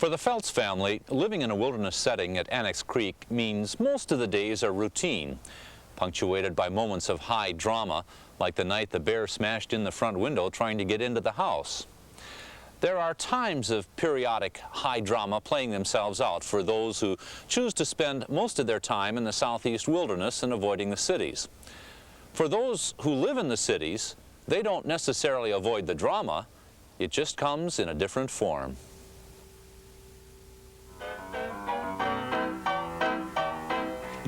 For the Feltz family, living in a wilderness setting at Annex Creek means most of the days are routine, punctuated by moments of high drama, like the night the bear smashed in the front window trying to get into the house. There are times of periodic high drama playing themselves out for those who choose to spend most of their time in the southeast wilderness and avoiding the cities. For those who live in the cities, they don't necessarily avoid the drama, it just comes in a different form.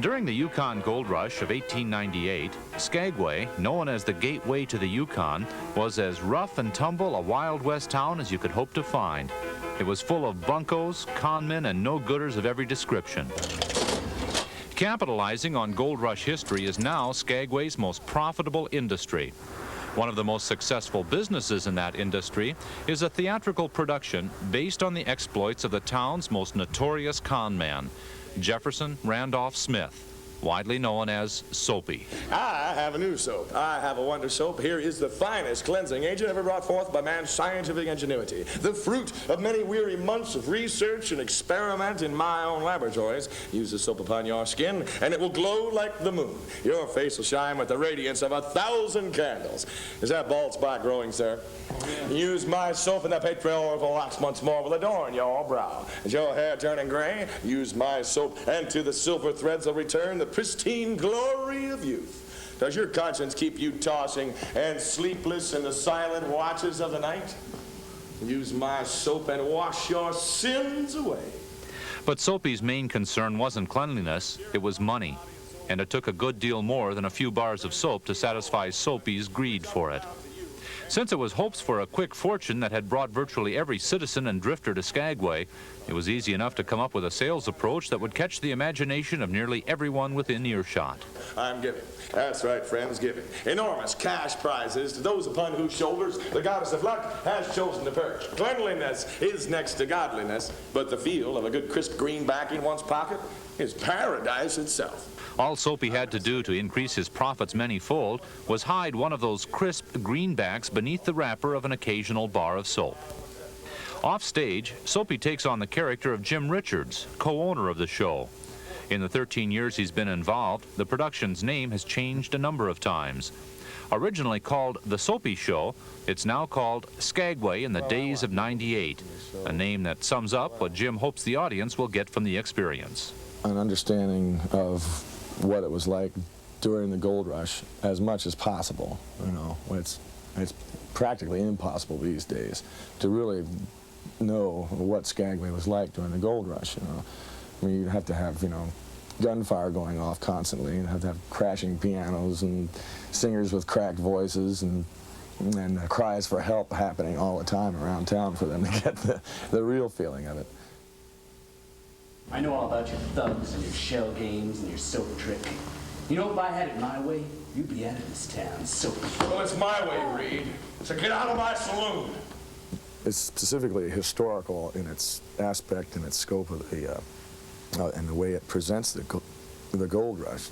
During the Yukon Gold Rush of 1898, Skagway, known as the gateway to the Yukon, was as rough and tumble a Wild West town as you could hope to find. It was full of bunkos, conmen, and no-gooders of every description. Capitalizing on Gold Rush history is now Skagway's most profitable industry. One of the most successful businesses in that industry is a theatrical production based on the exploits of the town's most notorious con man, Jefferson Randolph Smith, widely known as Soapy. I have a new soap. I have a wonder soap. Here is the finest cleansing agent ever brought forth by man's scientific ingenuity. The fruit of many weary months of research and experiment in my own laboratories. Use the soap upon your skin, and it will glow like the moon. Your face will shine with the radiance of 1,000 candles. Is that bald spot growing, sir? Use my soap, and that petrol for wax once more will adorn your brow. Is your hair turning gray? Use my soap, and to the silver threads will return the pristine glory of youth. Does your conscience keep you tossing and sleepless in the silent watches of the night? Use my soap and wash your sins away. But Soapy's main concern wasn't cleanliness, it was money. And it took a good deal more than a few bars of soap to satisfy Soapy's greed for it. Since it was hopes for a quick fortune that had brought virtually every citizen and drifter to Skagway, it was easy enough to come up with a sales approach that would catch the imagination of nearly everyone within earshot. I'm giving. That's right, friends, giving. Enormous cash prizes to those upon whose shoulders the goddess of luck has chosen to perch. Cleanliness is next to godliness, but the feel of a good crisp greenback in one's pocket is paradise itself. All Soapy had to do to increase his profits many-fold was hide one of those crisp greenbacks beneath the wrapper of an occasional bar of soap. Off stage, Soapy takes on the character of Jim Richards, co-owner of the show. In the 13 years he's been involved, the production's name has changed a number of times. Originally called The Soapy Show, it's now called Skagway in the Days of '98, a name that sums up what Jim hopes the audience will get from the experience. An understanding of what it was like during the gold rush as much as possible. You know, it's practically impossible these days to really know what Skagway was like during the gold rush. You know, I mean, you'd have to have, you know, gunfire going off constantly. You'd have to have crashing pianos and singers with cracked voices and cries for help happening all the time around town for them to get the real feeling of it. I know all about your thugs and your shell games and your soap trick. You know, if I had it my way, you'd be out of this town, Soapy. Well, it's my way, Reed. So get out of my saloon. It's specifically historical in its aspect and its scope of the and the way it presents the gold rush,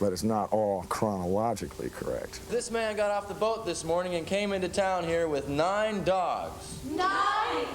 but it's not all chronologically correct. This man got off the boat this morning and came into town here with 9 dogs. 9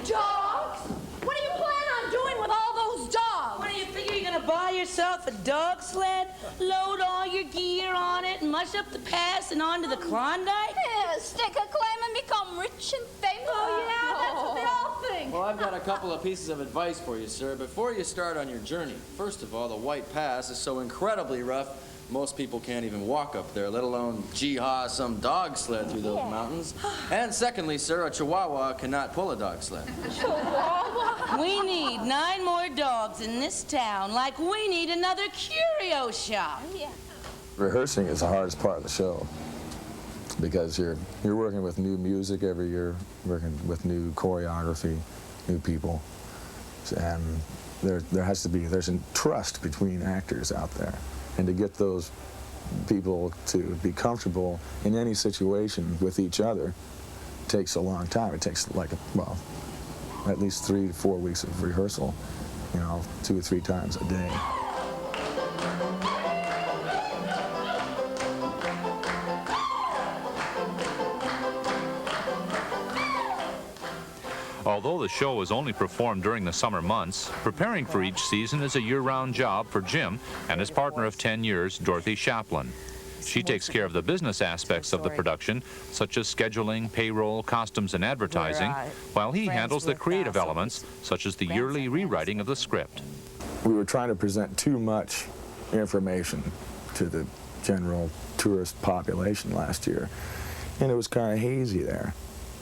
dogs? What do you plan on doing with all those dogs? What do you figure you're gonna buy yourself a dog sled, load all your gear on it, and mush up the pass and onto the Klondike? Yeah, stick a claim and become rich and famous. Oh, yeah, that's what they all think. Well, I've got a couple of pieces of advice for you, sir. Before you start on your journey, first of all, the White Pass is so incredibly rough, most people can't even walk up there, let alone gee-haw some dog sled through those mountains. And secondly, sir, a Chihuahua cannot pull a dog sled. Chihuahua? We need 9 more dogs in this town, like we need another curio shop. Yeah. Rehearsing is the hardest part of the show because you're working with new music every year, working with new choreography, new people, and there's a trust between actors out there. And to get those people to be comfortable in any situation with each other takes a long time. It takes like, well, at least 3 to 4 weeks of rehearsal, you know, 2 or 3 times a day. Although the show is only performed during the summer months, preparing for each season is a year-round job for Jim and his partner of 10 years, Dorothy Chaplin. She takes care of the business aspects of the production, such as scheduling, payroll, costumes, and advertising, while he handles the creative elements, such as the yearly rewriting of the script. We were trying to present too much information to the general tourist population last year, and it was kind of hazy there.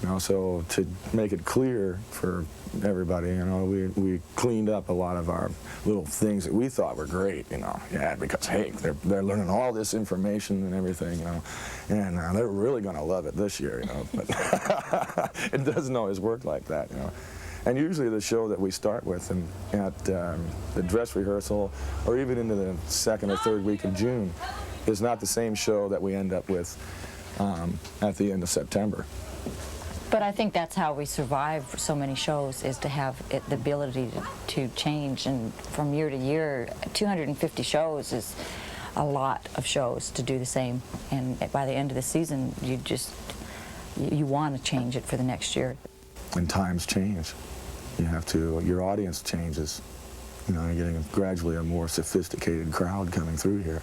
You know, so to make it clear for everybody, you know, we cleaned up a lot of our little things that we thought were great, you know. Yeah, because, hey, they're learning all this information and everything, you know, and they're really going to love it this year, you know. But it doesn't always work like that, you know. And usually the show that we start with at the dress rehearsal, or even into the second or third week of June, is not the same show that we end up with at the end of September. But I think that's how we survive so many shows, is to have the ability to change. And from year to year, 250 shows is a lot of shows to do the same. And by the end of the season, you want to change it for the next year. And times change. You have to, your audience changes. You know, you're getting gradually a more sophisticated crowd coming through here.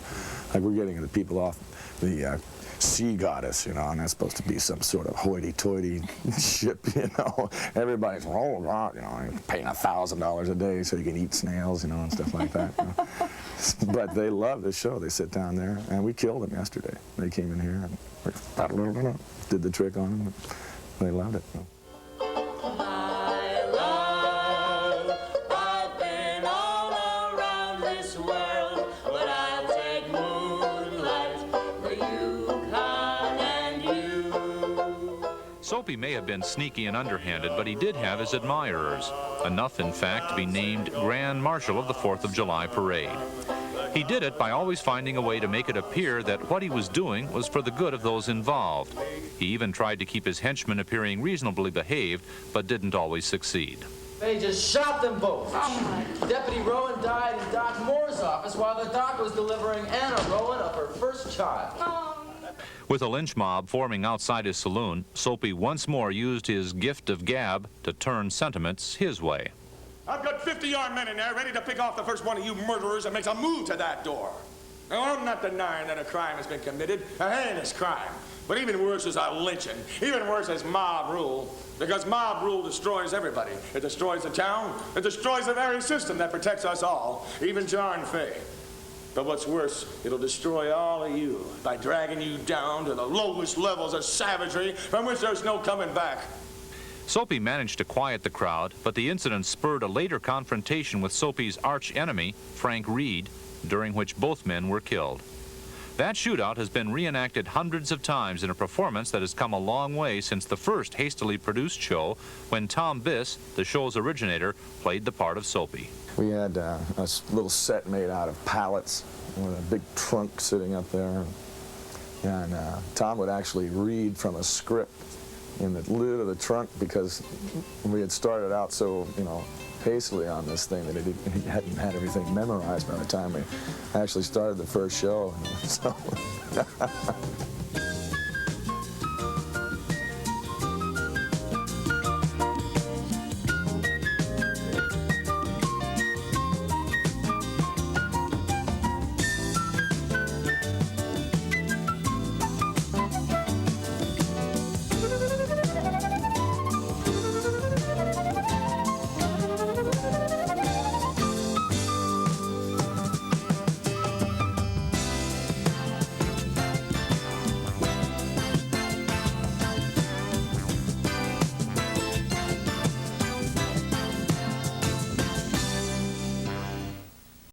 Like, we're getting the people off the sea goddess, you know, and that's supposed to be some sort of hoity-toity ship, you know. Everybody's, oh, you know, paying $1,000 a day so you can eat snails, you know, and stuff like that. You know. But they love the show. They sit down there, and we killed them yesterday. They came in here and did the trick on them. They loved it. You know. Soapy may have been sneaky and underhanded, but he did have his admirers. Enough, in fact, to be named Grand Marshal of the 4th of July parade. He did it by always finding a way to make it appear that what he was doing was for the good of those involved. He even tried to keep his henchmen appearing reasonably behaved, but didn't always succeed. They just shot them both. Deputy Rowan died in Doc Moore's office while the doc was delivering Anna Rowan of her first child. With a lynch mob forming outside his saloon, Soapy once more used his gift of gab to turn sentiments his way. I've got 50 armed men in there ready to pick off the first one of you murderers that makes a move to that door. Now, I'm not denying that a crime has been committed, a heinous crime. But even worse is a lynching. Even worse is mob rule. Because mob rule destroys everybody. It destroys the town. It destroys the very system that protects us all, even John Fay. But what's worse, it'll destroy all of you by dragging you down to the lowest levels of savagery from which there's no coming back. Soapy managed to quiet the crowd, but the incident spurred a later confrontation with Soapy's arch-enemy, Frank Reed, during which both men were killed. That shootout has been reenacted hundreds of times in a performance that has come a long way since the first hastily produced show, when Tom Biss, the show's originator, played the part of Soapy. We had a little set made out of pallets with a big trunk sitting up there. And Tom would actually read from a script in the lid of the trunk, because we had started out so, you know, hastily on this thing that he hadn't had everything memorized by the time we actually started the first show. So